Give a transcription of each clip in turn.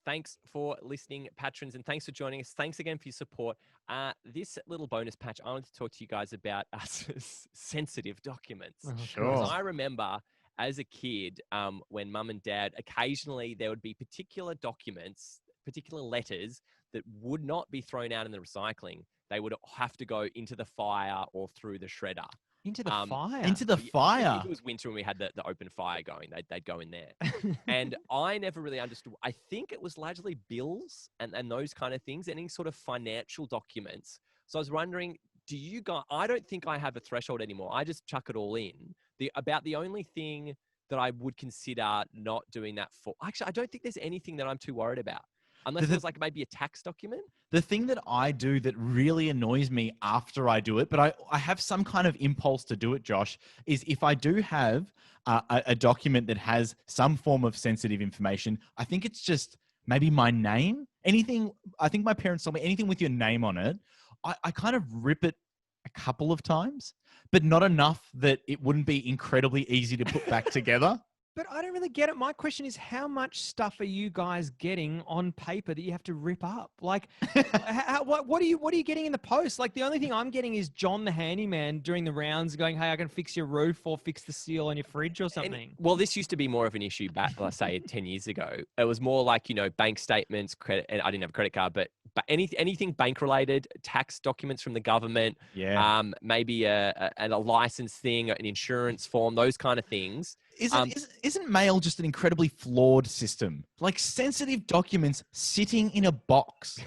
Thanks for listening, patrons, and thanks for joining us. Thanks again for your support. This little bonus patch, I wanted to talk to you guys about sensitive documents. Oh, Sure. Because I remember as a kid, when mum and dad, occasionally there would be particular documents, particular letters that would not be thrown out in the recycling. They would have to go into the fire or through the shredder. Into the fire. Into the fire. If it was winter and we had the open fire going, they'd go in there. And I never really understood. I think it was largely bills and those kind of things, any sort of financial documents. So I was wondering, do you guys, I don't think I have a threshold anymore. I just chuck it all in. About the only thing that I would consider not doing that for, actually, I don't think there's anything that I'm too worried about. Unless there's like maybe a tax document. The thing that I do that really annoys me after I do it, but I have some kind of impulse to do it, Josh, is if I do have a document that has some form of sensitive information, I think it's just maybe my name. Anything, I think my parents told me anything with your name on it, I kind of rip it a couple of times, but not enough that it wouldn't be incredibly easy to put back together. But I don't really get it. My question is, how much stuff are you guys getting on paper that you have to rip up? Like, what are you getting in the post? Like, the only thing I'm getting is John the handyman doing the rounds, going, "Hey, I can fix your roof or fix the seal on your fridge or something." Well, this used to be more of an issue back, let's say, 10 years ago. It was more like, bank statements, credit, and I didn't have a credit card, but anything bank related, tax documents from the government, maybe a license thing, an insurance form, those kind of things. Isn't mail just an incredibly flawed system? Like sensitive documents sitting in a box,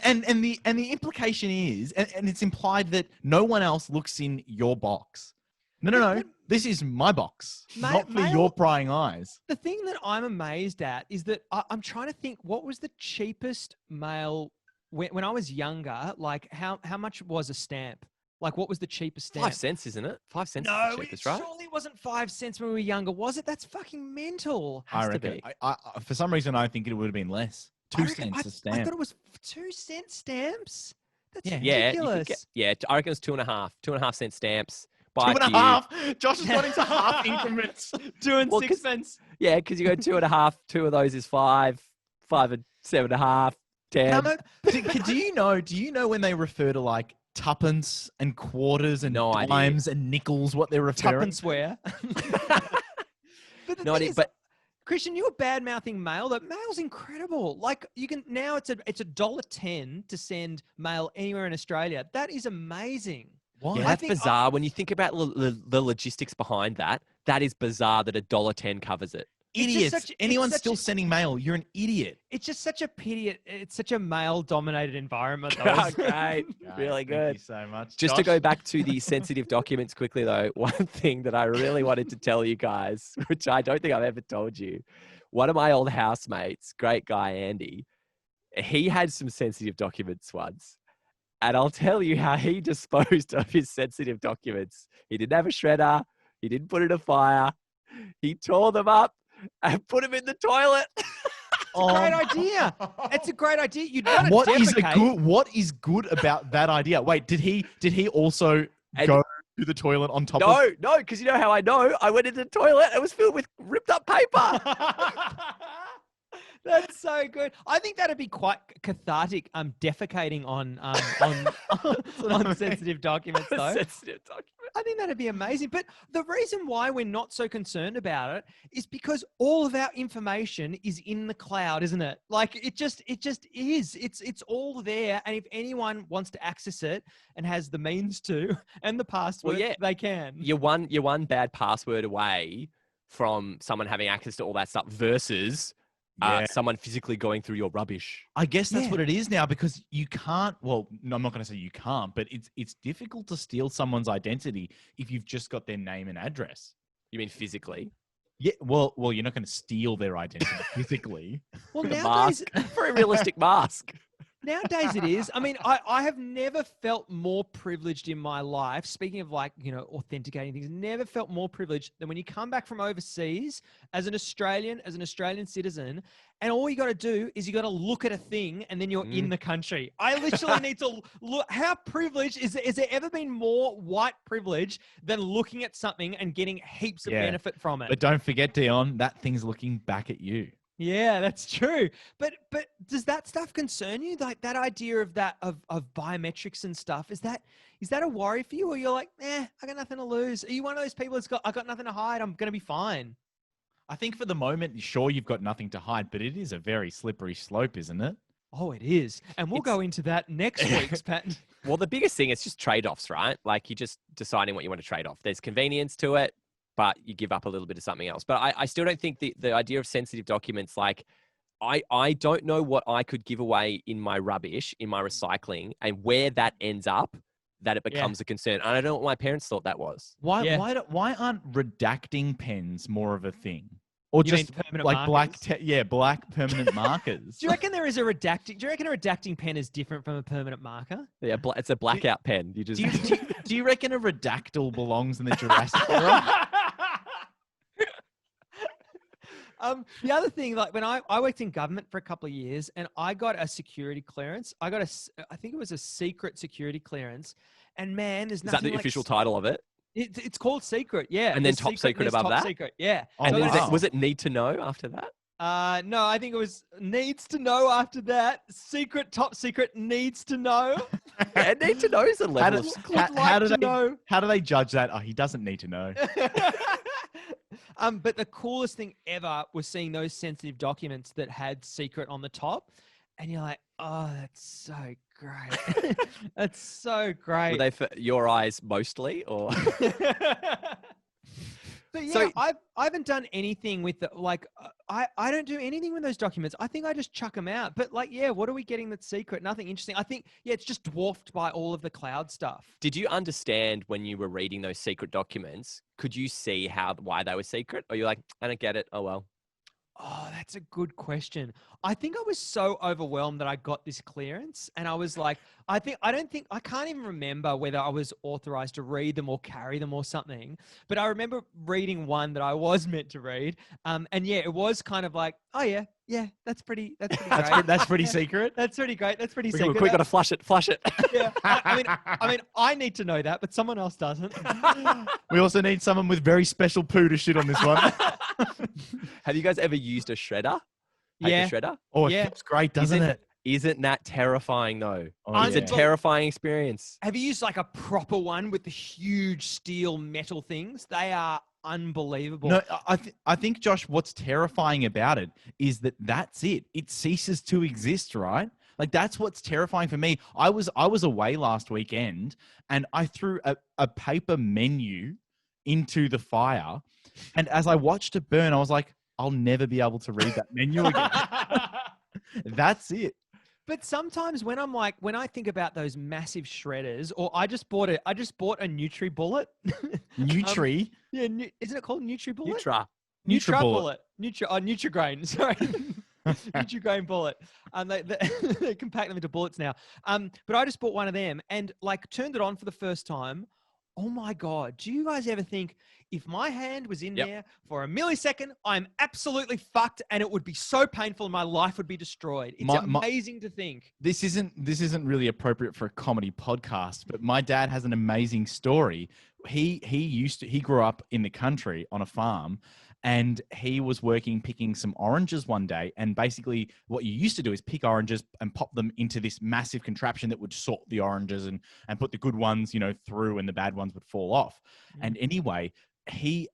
and the implication is, and it's implied that no one else looks in your box. No. This is my box, not for your prying eyes. The thing that I'm amazed at is that I'm trying to think, what was the cheapest mail when I was younger? Like, how much was a stamp? Like, what was the cheapest stamp? 5 cents, isn't it? 5 cents is the cheapest, right? No, it surely wasn't 5 cents when we were younger, was it? That's fucking mental. I reckon. I, for some reason, I think it would have been less. 2 cents a stamp. I thought it was 2-cent stamps. That's Yeah, ridiculous. I reckon it's 2.5. 2.5 cent stamps. 2.5. Josh has got into half increments. 2 and 6 pence. Yeah, because you go 2.5. 2 of those is 5. 5 and 7.5. 10. Do you know when they refer to like tuppence and quarters and dimes and nickels, what they're referring to? Tuppence-ware. But Christian, you were bad-mouthing mail. That mail's incredible. Like, you can now it's $1.10 to send mail anywhere in Australia. That is amazing. What? Yeah, that's bizarre. When you think about the logistics behind that, that is bizarre that $1.10 covers it. Idiots. Anyone still sending mail, you're an idiot. It's just such a pity. It's such a male-dominated environment. Great. Really good. Thank you so much. Just to go back to the sensitive documents quickly, though, one thing that I really wanted to tell you guys, which I don't think I've ever told you, one of my old housemates, great guy, Andy, he had some sensitive documents once. And I'll tell you how he disposed of his sensitive documents. He didn't have a shredder. He didn't put it in a fire. He tore them up and put them in the toilet. Great idea. It's a great idea. You'd want to What is good about that idea? Wait, did he also go to the toilet on top of? No, because you know how I know? I went into the toilet. It was filled with ripped up paper. That's so good. I think that'd be quite cathartic. Defecating on sensitive documents, though. Sensitive documents. I think that'd be amazing. But the reason why we're not so concerned about it is because all of our information is in the cloud, isn't it? Like it just is. It's all there. And if anyone wants to access it and has the means to and the password, they can. You're one bad password away from someone having access to all that stuff versus someone physically going through your rubbish. I guess that's what it is now, because you can't, well, no, I'm not going to say you can't, but it's difficult to steal someone's identity if you've just got their name and address. You mean physically? Yeah, well, you're not going to steal their identity physically. Well, nowadays, very realistic mask. Nowadays it is. I mean, I have never felt more privileged in my life. Speaking of authenticating things, never felt more privileged than when you come back from overseas as an Australian citizen, and all you got to do is you got to look at a thing and then you're in the country. I literally need to look. How privileged is there ever been more white privilege than looking at something and getting heaps of benefit from it? But don't forget, Dion, that thing's looking back at you. Yeah, that's true. But does that stuff concern you? Like that idea of that of biometrics and stuff, is that a worry for you, or you're like, I got nothing to lose? Are you one of those people that's I got nothing to hide, I'm gonna be fine? I think for the moment, sure, you've got nothing to hide, but it is a very slippery slope, isn't it? Oh, it is. And we'll go into that next week's patent. Well, the biggest thing is just trade-offs, right? Like you're just deciding what you want to trade off. There's convenience to it, but you give up a little bit of something else. But I still don't think the idea of sensitive documents, like I don't know what I could give away in my rubbish, in my recycling, and where that ends up, that it becomes a concern. And I don't know what my parents thought that was. Why aren't redacting pens more of a thing? Or You just mean permanent like markers? black permanent markers. Do you reckon there is a redacting? Do you reckon a redacting pen is different from a permanent marker? Yeah, it's a blackout pen. You just Do you reckon a redactyl belongs in the Jurassic era? The other thing, like when I worked in government for a couple of years, and I got a security clearance. I think it was a secret security clearance, and man, there's is that nothing the like official title of it? It's called secret, yeah. And then There's top secret there's above top that? secret, yeah. Oh, And wow. was it need to know after that? No, I think it was needs to know after that. Secret, top secret, needs to know. Yeah, need to know is a level of How do they judge that? Oh, he doesn't need to know. But the coolest thing ever was seeing those sensitive documents that had secret on the top. And you're like, oh, that's so great. That's so great. Were they for your eyes mostly, or? But yeah, So- I haven't done anything with the, like, I don't do anything with those documents. I think I just chuck them out. But like, yeah, what are we getting that's secret? Nothing interesting. I think, yeah, it's just dwarfed by all of the cloud stuff. Did you understand when you were reading those secret documents? Could you see why they were secret? Or you're like, I don't get it. Oh, well. Oh, that's a good question. I think I was so overwhelmed that I got this clearance, and I was like, I can't even remember whether I was authorized to read them or carry them or something. But I remember reading one that I was meant to read. And yeah, it was kind of like, oh yeah, that's pretty great. That's pretty secret. That's pretty great. That's pretty Quick, secret. got to flush it. Yeah. I mean, I need to know that, but someone else doesn't. We also need someone with very special poo to shit on this one. Have you guys ever used a shredder? Yeah. Paper shredder? Oh, Yeah. it feels great, doesn't it? Isn't that terrifying though? Oh, It's a yeah. terrifying experience. Have you used like a proper one with the huge steel metal things? They are unbelievable. No, I think, Josh, what's terrifying about it is that's it. It ceases to exist, right? Like that's what's terrifying for me. I was away last weekend and I threw a paper menu into the fire, and as I watched it burn, I was like, I'll never be able to read that menu again. That's it. But sometimes when I think about those massive shredders, or I just bought a NutriBullet. Nutri. Yeah, isn't it called NutriBullet? NutriBullet. Nutrigrain. Sorry. Nutrigrain bullet. They can pack them into bullets now. But I just bought one of them and like turned it on for the first time. Oh my God. Do you guys ever think if my hand was in there for a millisecond, I'm absolutely fucked and it would be so painful and my life would be destroyed? It's amazing to think. This isn't really appropriate for a comedy podcast, but my dad has an amazing story. He grew up in the country on a farm, and he was picking some oranges one day. And basically what you used to do is pick oranges and pop them into this massive contraption that would sort the oranges and put the good ones, through, and the bad ones would fall off. And anyway, he,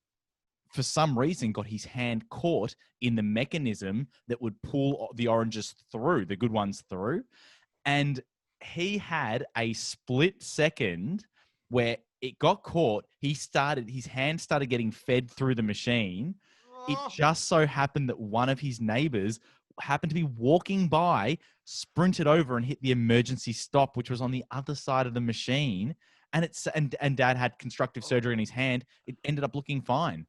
for some reason, got his hand caught in the mechanism that would pull the oranges through, the good ones through. And he had a split second where it got caught. His hand started getting fed through the machine. It just so happened that one of his neighbors happened to be walking by, sprinted over and hit the emergency stop, which was on the other side of the machine. And Dad had constructive surgery in his hand. It ended up looking fine.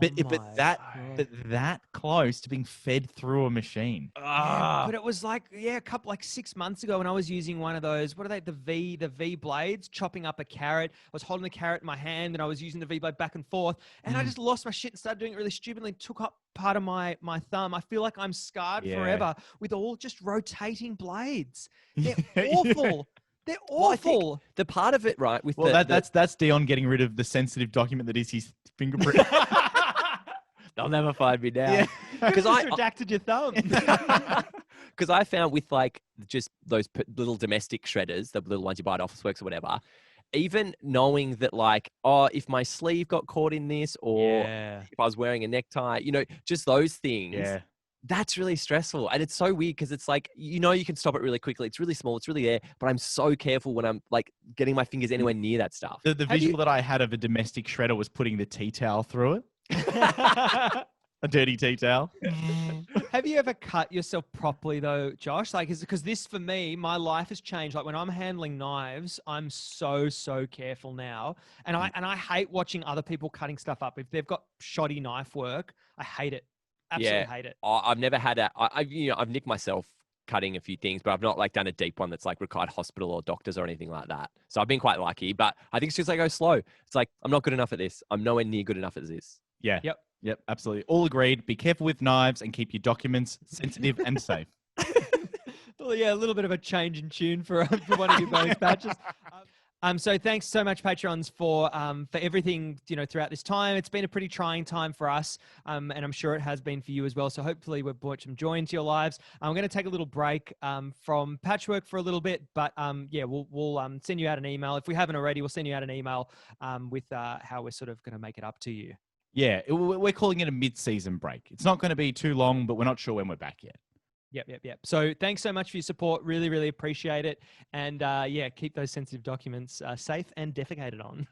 But that close to being fed through a machine. Yeah, but it was like, a couple, like 6 months ago when I was using one of those, what are they? The V blades, chopping up a carrot. I was holding the carrot in my hand and I was using the V blade back and forth. And I just lost my shit and started doing it really stupidly and took up part of my thumb. I feel like I'm scarred forever with all just rotating blades. They're awful. They're awful. Well, the part of it, right? That's Dion getting rid of the sensitive document that is his fingerprint. They'll never find me now. Yeah. Because Just redacted your thumb. Because I found with like just those little domestic shredders, the little ones you buy at Officeworks or whatever, even knowing that like, oh, if my sleeve got caught in this or if I was wearing a necktie, just those things. Yeah. That's really stressful. And it's so weird because it's like, you can stop it really quickly. It's really small. It's really there. But I'm so careful when I'm like getting my fingers anywhere near that stuff. The visual that I had of a domestic shredder was putting the tea towel through it. A dirty tea towel. Have you ever cut yourself properly though, Josh? Like, because this for me, my life has changed. Like when I'm handling knives, I'm so careful now, and I hate watching other people cutting stuff up. If they've got shoddy knife work, I hate it. Absolutely hate it. I've never had I've nicked myself cutting a few things, but I've not like done a deep one that's like required hospital or doctors or anything like that. So I've been quite lucky, but I think it's just like go slow. It's like, I'm not good enough at this. I'm nowhere near good enough at this. Yeah. Yep, absolutely. All agreed. Be careful with knives and keep your documents sensitive and safe. Well, yeah, a little bit of a change in tune for one of your bonus patches. So thanks so much, Patrons, for everything, throughout this time. It's been a pretty trying time for us, and I'm sure it has been for you as well. So hopefully we've brought some joy into your lives. I'm going to take a little break from Patchwork for a little bit, but we'll send you out an email. If we haven't already, we'll send you out an email with how we're sort of going to make it up to you. Yeah, we're calling it a mid-season break. It's not going to be too long, but we're not sure when we're back yet. Yep. So thanks so much for your support. Really, really appreciate it. And keep those sensitive documents safe and defecated on.